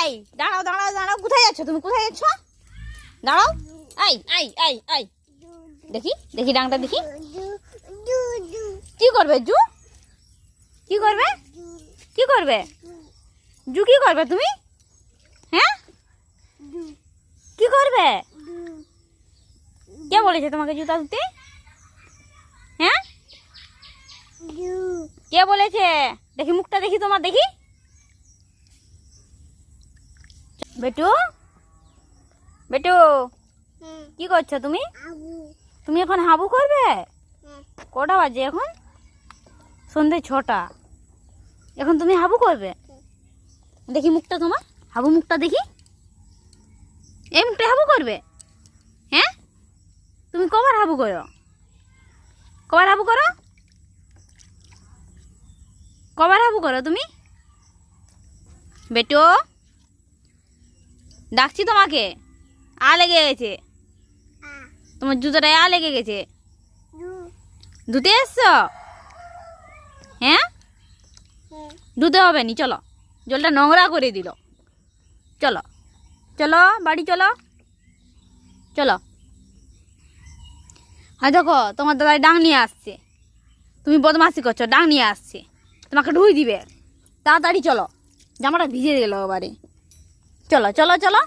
এই দাঁড়াও দাঁড়াও দাঁড়াও, কোথায় যাচ্ছ তুমি? কোথায় যাচ্ছ? দাঁড়াও। এই এই এই এই দেখি দেখি ডাংটা দেখি। কি করবে জু? কি করবে? কি করবে জু? কি করবে তুমি? হ্যাঁ কি করবে? কে বলেছে তোমাকে জুতা ধুতে? হ্যাঁ কে বলেছে? দেখি মুখটা দেখি তোমার, দেখি। বেটু বেটু কি করছো তুমি? তুমি এখন হাবু করবে? কটা বাজে এখন? সন্ধ্যে 6টা। এখন তুমি হাবু করবে? দেখি মুখটা তোমার, হাবু মুখটা দেখি। এই মুখটা হাবু করবে? হ্যাঁ তুমি কবার হাবু করো? কবার হাবু করো? কবার হাবু করো তুমি? বেটু ডাকছি তোমাকে, আ লেগে গেছে তোমার জুতোটায়, আ লেগে গেছে। ধুতে এসছো? হ্যাঁ ধুতে হবে নি, চলো, জলটা নোংরা করে দিল। চলো চলো বাড়ি চলো, চলো। হ্যাঁ দেখো তোমার দাদাই ডাং নিয়ে আসছে, তুমি বদমাসি করছো, ডাং নিয়ে আসছে, তোমাকে ঢুই দিবে। তাড়াতাড়ি চলো, জামাটা ভিজে গেল এবারে। চলো চলো চলো।